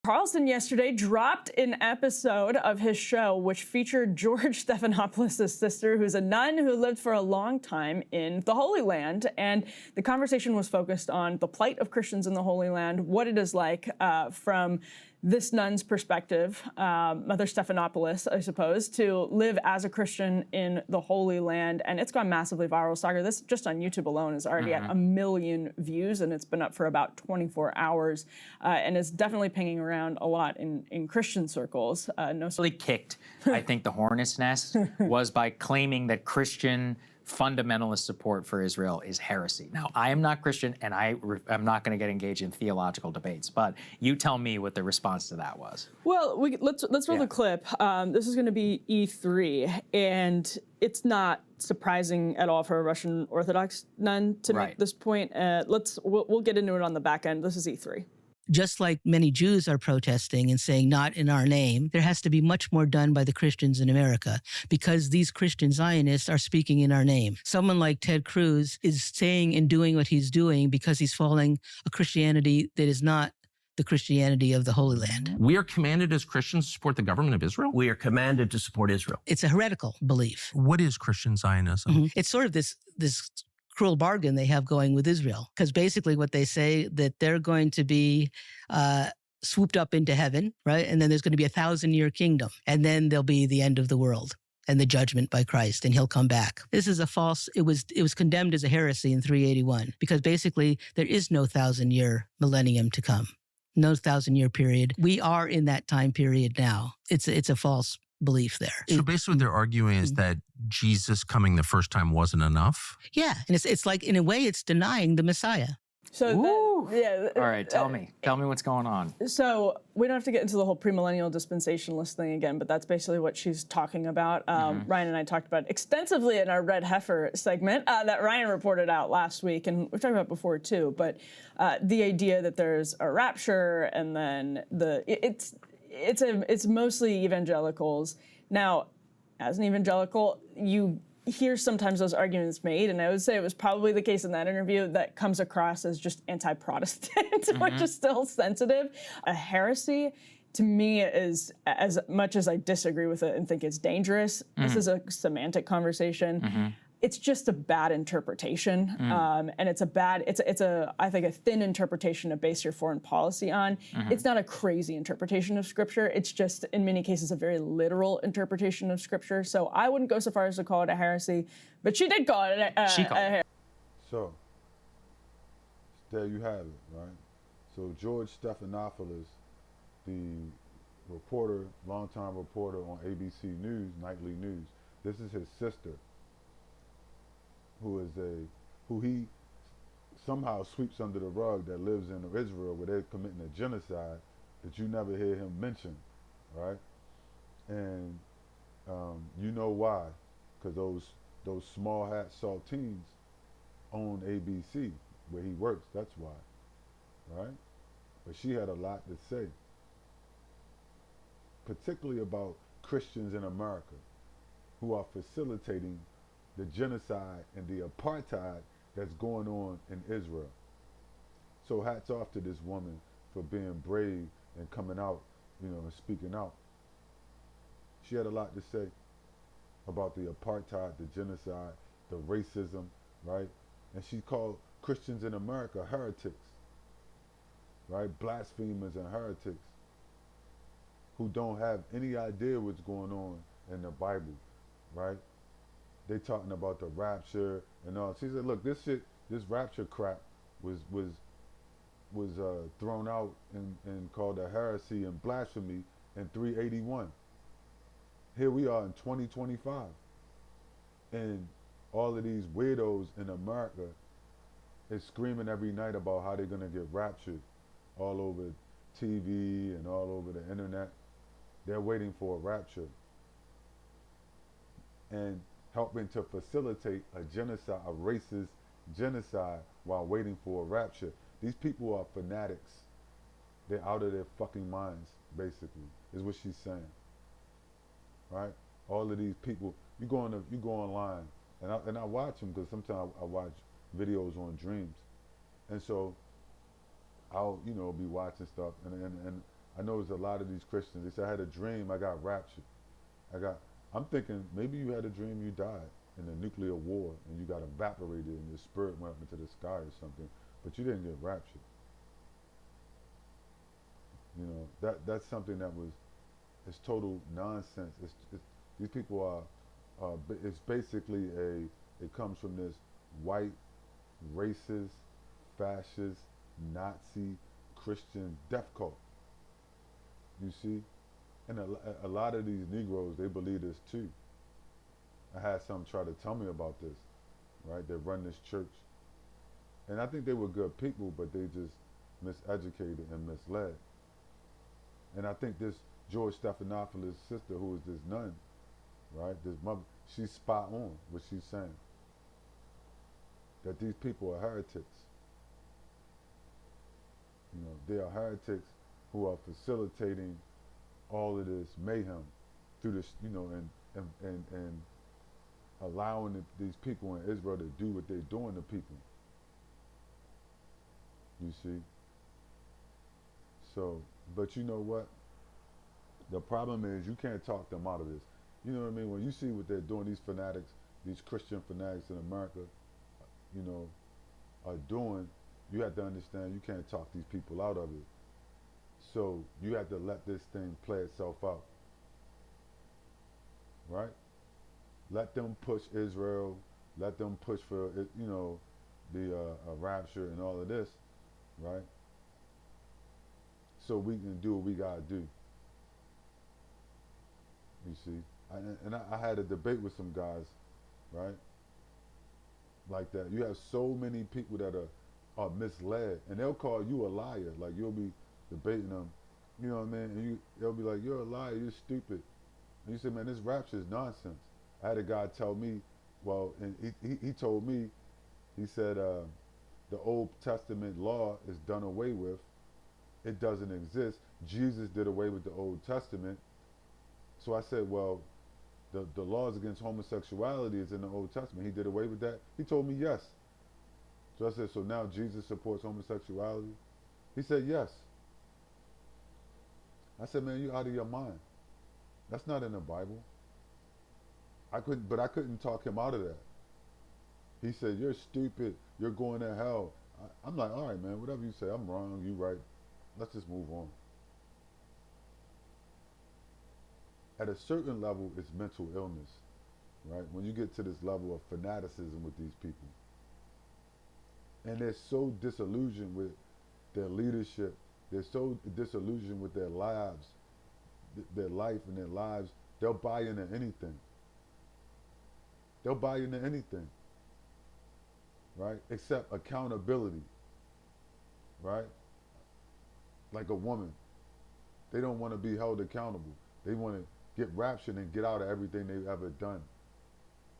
Carlson yesterday dropped an episode of his show which featured George Stephnopolis' sister, who's a nun who lived for a long time in the Holy Land. And the conversation was focused on the plight of Christians in the Holy Land, what it is like from this nun's perspective, Mother Stephnopolis, I suppose, to live as a Christian in the Holy Land. And it's gone massively viral. Sagar, this just on YouTube alone is already at 1 million views, and it's been up for about 24 hours. And it's definitely pinging around a lot in Christian circles. Really kicked, I think, the hornet's nest was by claiming that Christian fundamentalist support for Israel is heresy. Now, I am not Christian, and I'm not going to get engaged in theological debates, but you tell me what the response to that was. Well, let's roll the clip. This is going to be E3, and it's not surprising at all for a Russian Orthodox nun to make this point. We'll get into it on the back end. This is E3. Just like many Jews are protesting and saying, not in our name, there has to be much more done by the Christians in America because these Christian Zionists are speaking in our name. Someone like Ted Cruz is saying and doing what he's doing because he's following a Christianity that is not the Christianity of the Holy Land. We are commanded as Christians to support the government of Israel? We are commanded to support Israel. It's a heretical belief. What is Christian Zionism? It's sort of this cruel bargain they have going with Israel. Because basically what they say that they're going to be swooped up into heaven, right? And then there's going to be a 1,000-year kingdom. And then there'll be the end of the world and the judgment by Christ, and he'll come back. This is a false, it was condemned as a heresy in 381, because basically there is no 1,000-year millennium to come. No 1,000-year period. We are in that time period now. It's a false belief there. So basically what they're arguing is that Jesus coming the first time wasn't enough? Yeah, and it's like, in a way, it's denying the Messiah. So all right, tell me what's going on. So we don't have to get into the whole premillennial dispensationalist thing again, but that's basically what she's talking about. Ryan and I talked about it extensively in our Red Heifer segment that Ryan reported out last week, and we've talked about it before too. But the idea that there's a rapture, and then it's mostly evangelicals. Now, as an evangelical, you hear sometimes those arguments made, and I would say it was probably the case in that interview that comes across as just anti-Protestant, which is still sensitive. A heresy, to me, is, as much as I disagree with it and think it's dangerous, this is a semantic conversation. It's just a bad interpretation, and it's I think a thin interpretation to base your foreign policy on. It's not a crazy interpretation of Scripture. It's just, in many cases, a very literal interpretation of Scripture. So I wouldn't go so far as to call it a heresy, but she did call it a heresy. So there you have it, right? So George Stephanopoulos, the reporter, longtime reporter on ABC News, nightly news. This is his sister, who he somehow sweeps under the rug, that lives in Israel where they're committing a genocide that you never hear him mention, right? And you know why? Because those small hat saltines own ABC where he works. That's why, right? But she had a lot to say, particularly about Christians in America who are facilitating the genocide and the apartheid that's going on in Israel. So hats off to this woman for being brave and coming out, and speaking out. She had a lot to say about the apartheid, the genocide, the racism, right? And she called Christians in America heretics, right? Blasphemers and heretics who don't have any idea what's going on in the Bible, right? They talking about the rapture and all. She said, look, this rapture crap was thrown out and called a heresy and blasphemy in 381. Here we are in 2025. And all of these weirdos in America is screaming every night about how they're gonna get raptured all over TV and all over the internet. They're waiting for a rapture and helping to facilitate a genocide, a racist genocide, while waiting for a rapture. These people are fanatics. They're out of their fucking minds, basically, is what she's saying. Right? All of these people, you go online, and I watch them, because sometimes I watch videos on dreams, and so I'll be watching stuff, and I know there's a lot of these Christians. They say I had a dream, I got raptured. I'm thinking maybe you had a dream you died in a nuclear war and you got evaporated and your spirit went up into the sky or something, but you didn't get raptured. You know, that's something that was, it's total nonsense. These people it's basically it comes from this white, racist, fascist, Nazi, Christian death cult. You see? And a lot of these Negroes, they believe this too. I had some try to tell me about this, right? They run this church. And I think they were good people, but they just miseducated and misled. And I think this George Stephnopolis' sister, who is this nun, right? This mother, she's spot on what she's saying. That these people are heretics. You know, they are heretics who are facilitating all of this mayhem through this, you know, and allowing these people in Israel to do what they're doing to people. You see? So, but you know what? The problem is you can't talk them out of this. You know what I mean? When you see what they're doing, these fanatics, these Christian fanatics in America, you know, are doing, you have to understand you can't talk these people out of it. So you have to let this thing play itself out. Right? Let them push Israel, let them push for, you know, the rapture and all of this, right? So we can do what we gotta do. You see? I had a debate with some guys, right? Like that. You have so many people that are misled, and they'll call you a liar. Like you'll be debating them, you know what I mean? And they'll be like, "You're a liar. You're stupid." And you say, "Man, this rapture is nonsense." I had a guy tell me, well, and he told me, he said, the Old Testament law is done away with. It doesn't exist. Jesus did away with the Old Testament. So I said, well, the laws against homosexuality is in the Old Testament. He did away with that? He told me yes. So I said, so now Jesus supports homosexuality? He said yes. I said, man, you're out of your mind. That's not in the Bible. I couldn't talk him out of that. He said, you're stupid. You're going to hell. I'm like, all right, man, whatever you say, I'm wrong, you right. Let's just move on. At a certain level, it's mental illness, right? When you get to this level of fanaticism with these people. And they're so disillusioned with their leadership. They're so disillusioned with their lives, their life and their lives. They'll buy into anything. They'll buy into anything, right? Except accountability, right? Like a woman. They don't want to be held accountable. They want to get raptured and get out of everything they've ever done.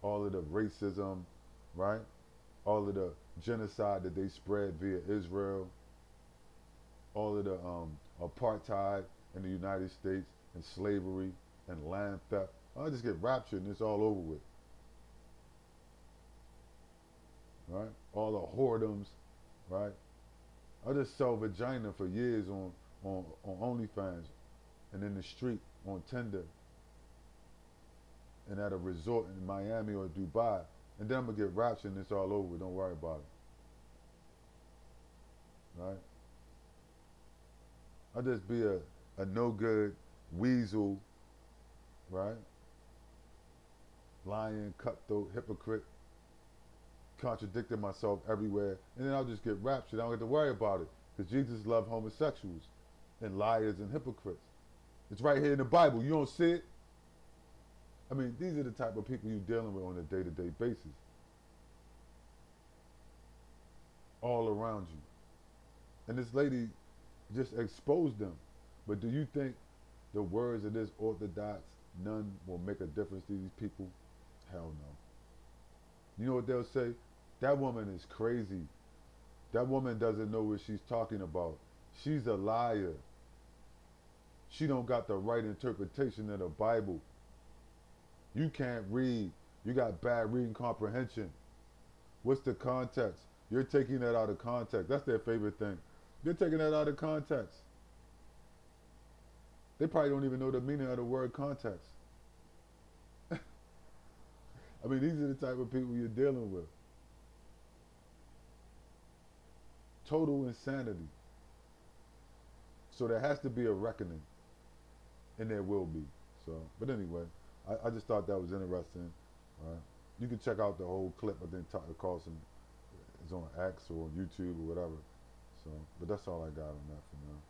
All of the racism, right? All of the genocide that they spread via Israel. All of the apartheid in the United States and slavery and land theft. I'll just get raptured and it's all over with. Right? All the whoredoms, right? I just sell vagina for years on OnlyFans and in the street on Tinder and at a resort in Miami or Dubai. And then I'm going to get raptured and it's all over. Don't worry about it. Right? I'll just be a no-good weasel, right? Lying, cutthroat, hypocrite, contradicting myself everywhere, and then I'll just get raptured. I don't have to worry about it because Jesus loved homosexuals and liars and hypocrites. It's right here in the Bible. You don't see it? I mean, these are the type of people you're dealing with on a day-to-day basis. All around you. And this lady just exposed them. But do you think the words of this Orthodox nun will make a difference to these people? Hell no. You know what they'll say? That woman is crazy. That woman doesn't know what she's talking about. She's a liar. She don't got the right interpretation of the Bible. You can't read. You got bad reading comprehension. What's the context? You're taking that out of context. That's their favorite thing. You're taking that out of context. They probably don't even know the meaning of the word context. I mean, these are the type of people you're dealing with. Total insanity. So there has to be a reckoning, and there will be. So, but anyway, I just thought that was interesting. You can check out the whole clip. I think Tucker Carlson is on X or on YouTube or whatever. So, but that's all I got on that for now.